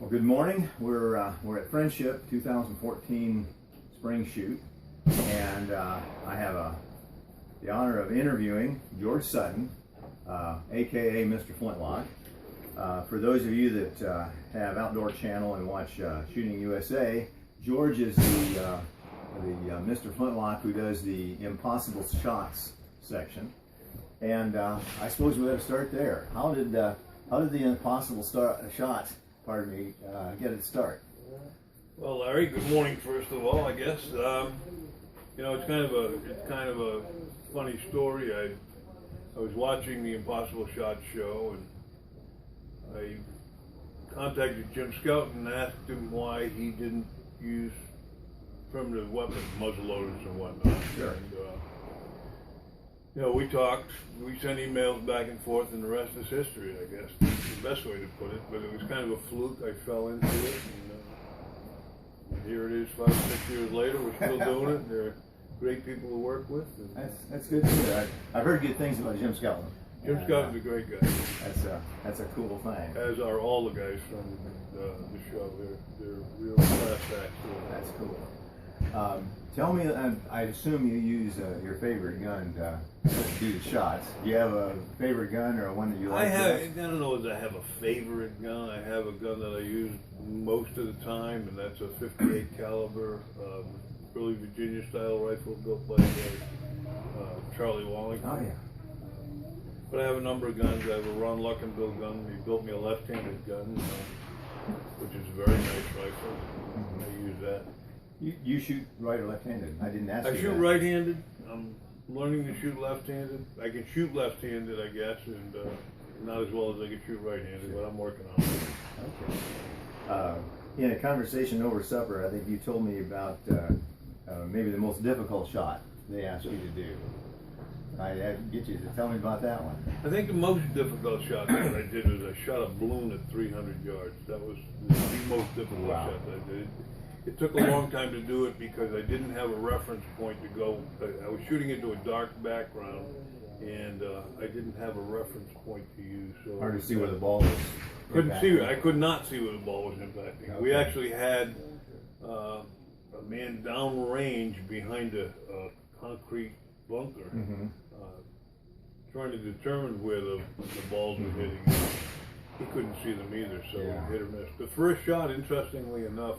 Well, good morning. We're at Friendship 2014 Spring Shoot, and I have the honor of interviewing George Sutton, aka Mr. Flintlock. For those of you that have Outdoor Channel and watch Shooting USA, George is the Mr. Flintlock who does the Impossible Shots section, and I suppose we ought to start there. How did the Impossible Shots, pardon me, get its start? Well, Larry, good morning. First of all, I guess you know, it's kind of a funny story. I was watching the Impossible Shots show, and I contacted Jim Skelton and asked him why he didn't use primitive weapons, muzzleloaders and whatnot. Sure. And, you know, we talked, we sent emails back and forth, and the rest is history, I guess. That's the best way to put it. But it was kind of a fluke. I fell into it, and here it is 5 or 6 years later. We're still doing it. They're great people to work with. That's good to hear. I've heard good things about Jim Skelton. Jim Skelton's a great guy. That's a cool thing. As are all the guys from the show. They're real class acts. That's cool. Tell me, I assume you use your favorite gun to do the shots. Do you have a favorite gun or one that you like? I don't know if I have a favorite gun. I have a gun that I use most of the time, and that's a 58 caliber, early Virginia style rifle built by Charlie Wallington. Oh yeah. But I have a number of guns. I have a Ron Luckenbill gun. He built me a left-handed gun, which is a very nice rifle. Mm-hmm. I use that. You shoot right or left-handed? I didn't ask you. I shoot right-handed. I'm learning to shoot left-handed. I can shoot left-handed, I guess, and not as well as I can shoot right-handed, but I'm working on it. Okay. In a conversation over supper, I think you told me about maybe the most difficult shot they asked you to do. I had to get you to tell me about that one. I think the most difficult shot that I did was I shot a balloon at 300 yards. That was the most difficult shot that I did. It took a long time to do it because I didn't have a reference point to go. I was shooting into a dark background, and I didn't have a reference point to use. So hard to see where the ball was. I could not see where the ball was impacting. Okay. We actually had a man downrange behind a concrete bunker, trying to determine where the balls were hitting. He couldn't see them either, so hit or miss. The first shot, interestingly enough,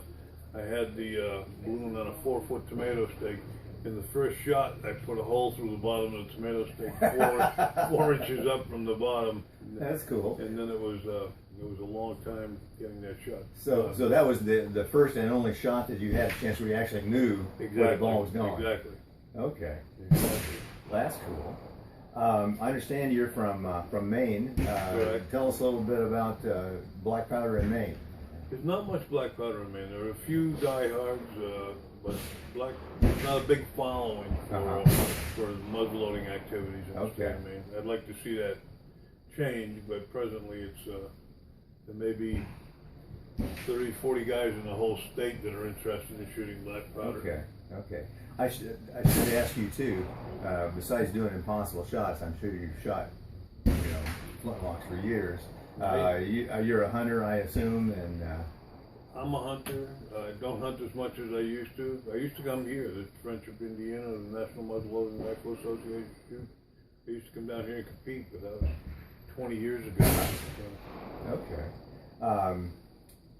I had the balloon on a 4-foot tomato stake. In the first shot, I put a hole through the bottom of the tomato stake, 4 inches up from the bottom. That's cool. And then it was a long time getting that shot. So that was the first and only shot that you had a chance where you actually knew where the ball was going. Exactly. Okay. Exactly. Well, that's cool. I understand you're from Maine. Tell us a little bit about black powder in Maine. There's not much black powder in Maine. There are a few diehards, but there's not a big following for muzzleloading activities in the state of Maine. I'd like to see that change, but presently it's there may be 30, 40 guys in the whole state that are interested in shooting black powder. Okay. I should ask you too. Besides doing Impossible Shots, I'm sure you've shot, flintlocks for years. You're a hunter, I assume, and I'm a hunter. I don't hunt as much as I used to. I used to come here to Friendship, Indiana, the National Muzzleloading Rifle Association shoot. I used to come down here and compete, but that was 20 years ago. Okay.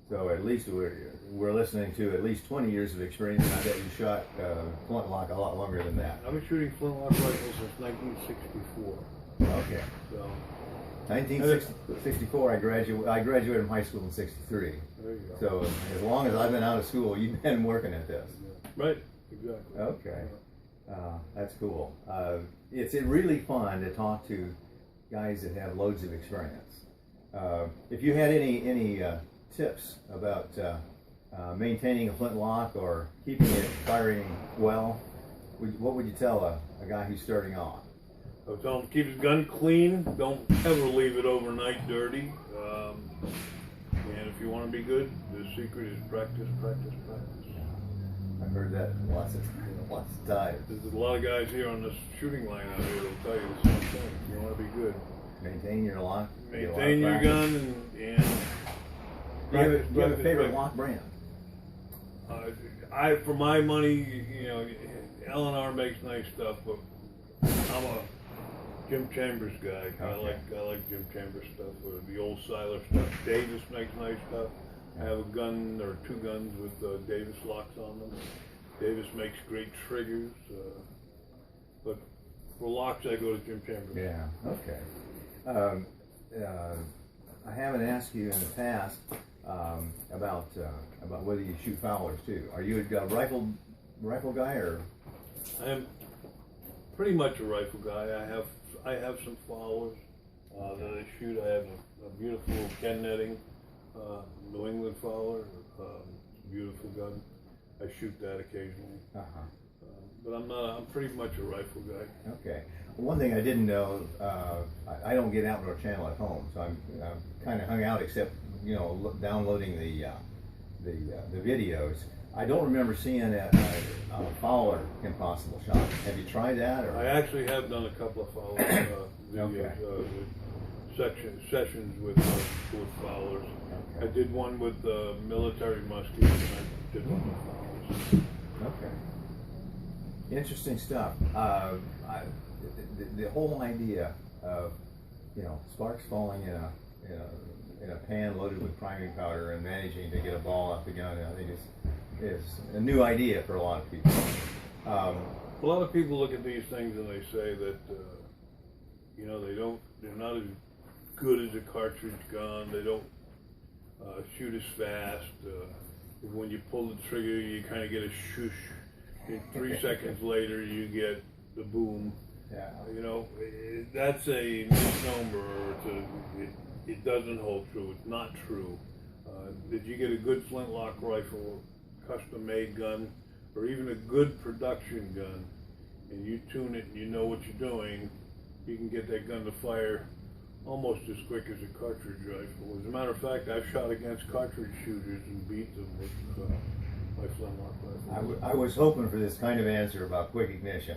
So at least we're listening to at least 20 years of experience, and I bet you shot flintlock a lot longer than that. I've been shooting flintlock rifles since 1964. Okay. So 1964, I graduated from high school in '63. There you go. So as long as I've been out of school, you've been working at this. Right. Exactly. Okay. That's cool. It's really fun to talk to guys that have loads of experience. If you had any tips about maintaining a flintlock or keeping it firing well, what would you tell a guy who's starting off? I would tell him to keep his gun clean. Don't ever leave it overnight dirty. And if you want to be good, the secret is practice, practice, practice. I've heard that lots of times. There's a lot of guys here on this shooting line out here that'll tell you the same thing. If you want to be good, Maintain your lock. maintain your gun, and Do you have a favorite lock brand? For my money, you know, L&R makes nice stuff, but I'm a Jim Chambers guy. Okay. I like Jim Chambers stuff, or the old Siler stuff. Davis makes nice stuff. I have a gun or two guns with Davis locks on them. Davis makes great triggers, but for locks I go to Jim Chambers. Yeah. Okay. I haven't asked you in the past about whether you shoot fowlers too. Are you a rifle guy, or? I am pretty much a rifle guy. I have some fowlers that I shoot. I have a beautiful Ken netting New England fowler, beautiful gun. I shoot that occasionally. But I'm pretty much a rifle guy. Okay. One thing I didn't know, I don't get Outdoor Channel at home, so I'm kind of hung out, except, you know, downloading the videos. I don't remember seeing a fowler impossible shot. Have you tried that? Or? I actually have done a couple of fowler videos, sessions with fowlers. Okay. I did one with military muskets, and I did one with fowlers. Okay. Interesting stuff. The whole idea of, you know, sparks falling in a pan loaded with priming powder and managing to get a ball out the gun, I think is a new idea for a lot of people. A lot of people look at these things and they say that you know, they're not as good as a cartridge gun. They don't shoot as fast. When you pull the trigger, you kind of get a shoosh. And 3 seconds later, you get the boom. Yeah. You know, that's a misnomer. It doesn't hold true. It's not true. If you get a good Flintlock rifle, custom-made gun, or even a good production gun, and you tune it and you know what you're doing, you can get that gun to fire almost as quick as a cartridge rifle. As a matter of fact, I've shot against cartridge shooters and beat them with my Flintlock rifle. I was hoping for this kind of answer about quick ignition.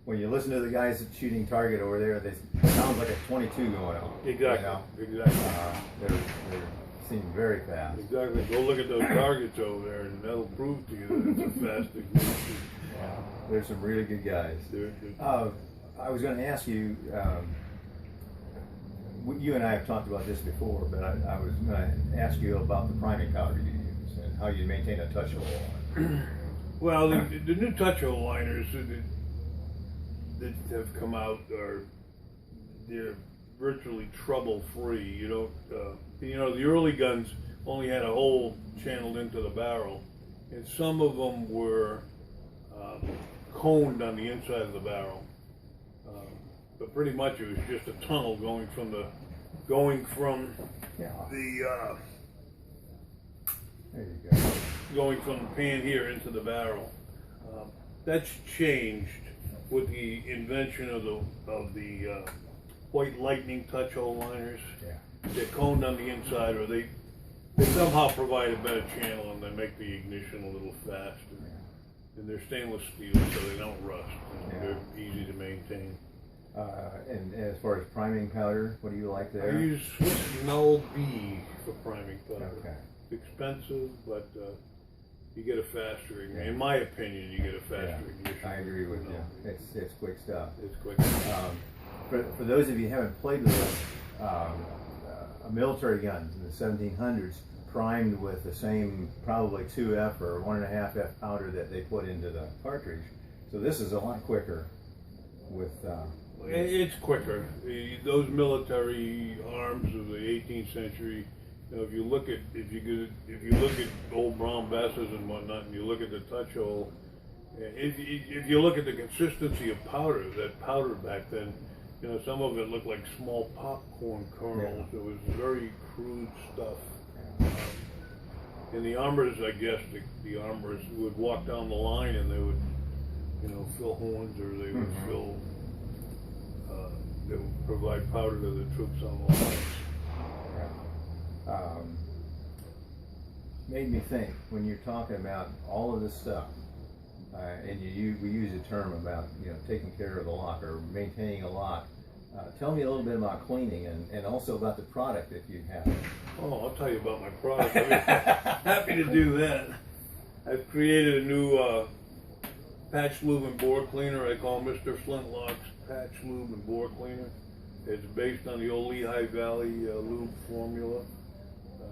When you listen to the guys shooting target over there, it sounds like a 22 going on. Exactly. You know? Exactly. They seem very fast. Exactly. Go look at those targets over there, and that'll prove to you that it's a fast ignition. There's some really good guys. I was going to ask you. You and I have talked about this before, but I was going to ask you about the priming powder you use and how you maintain a touch hole. Well, the new touch hole liners that have come out they're virtually trouble free. You don't, you know, the early guns only had a hole channeled into the barrel, and some of them were coned on the inside of the barrel. But pretty much it was just a tunnel going from the there you go. Going from the pan here into the barrel. That's changed with the invention of the White Lightning touch hole liners. Yeah. They're coned on the inside, or they somehow provide a better channel, and they make the ignition a little faster. Yeah. And they're stainless steel, so they don't rust. Yeah. They're easy to maintain. And as far as priming powder, what do you like there? I use Swiss Null B for priming powder. Okay. It's expensive, but you get a faster ignition. In my opinion, you get a faster ignition. I agree with you. It's quick stuff. It's quick. For those of you who haven't played with military guns in the 1700s, primed with the same probably 2F or 1.5F powder that they put into the cartridge. So this is a lot quicker with... It's quicker. Those military arms of the 18th century, you know, if you look at old brown Besses and whatnot, and you look at the touch hole, if you look at the consistency of powder, that powder back then, you know, some of it looked like small popcorn kernels. Yeah. It was very crude stuff. And the armors, I guess, the armors would walk down the line and they would, you know, fill horns, or they would fill. They would provide powder to the troops on the lines. Made me think when you're talking about all of this stuff, and we use a term about, you know, taking care of the lock or maintaining a lock. Tell me a little bit about cleaning and also about the product that you have. Oh, I'll tell you about my product. I'd be happy to do that. I've created a new patch lube and bore cleaner. I call Mr. Flintlock's patch lube and bore cleaner. It's based on the old Lehigh Valley lube formula.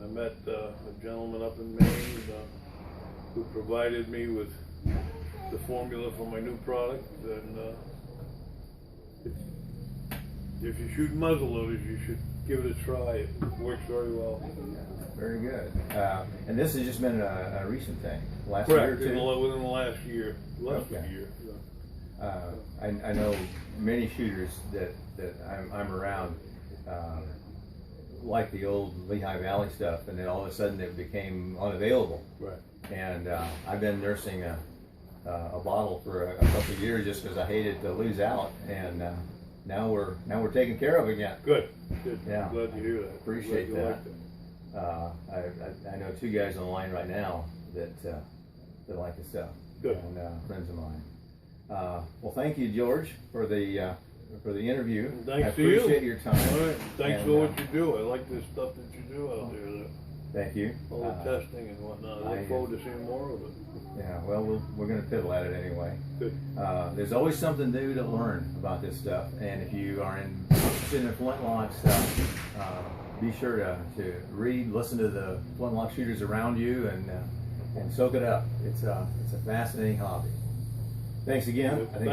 I met a gentleman up in Maine who provided me with the formula for my new product, and if you shoot muzzle loaders, you should give it a try. It works very well. Very good. And this has just been a recent thing, last Correct. year or two? Within the last year. Okay. Year. I know many shooters that I'm around like the old Lehigh Valley stuff, and then all of a sudden it became unavailable. Right. And I've been nursing a bottle for a couple of years just because I hated to lose out, and now we're taken care of again. Good. Good. Yeah. Glad to hear that. Appreciate that. I know two guys on the line right now that like the stuff. Good. And friends of mine. Well, thank you, George, for the interview. Thanks I to you. appreciate your time. All right. Thanks And, for what you do. I like this stuff that you do out there. Thank you. All the testing and whatnot. I look forward to seeing more of it. Yeah, well, we're going to piddle at it anyway. Good. There's always something new to learn about this stuff, and if you are interested in Flintlock stuff, be sure to read, listen to the Flintlock shooters around you, and soak it up. It's a fascinating hobby. Thanks again. I think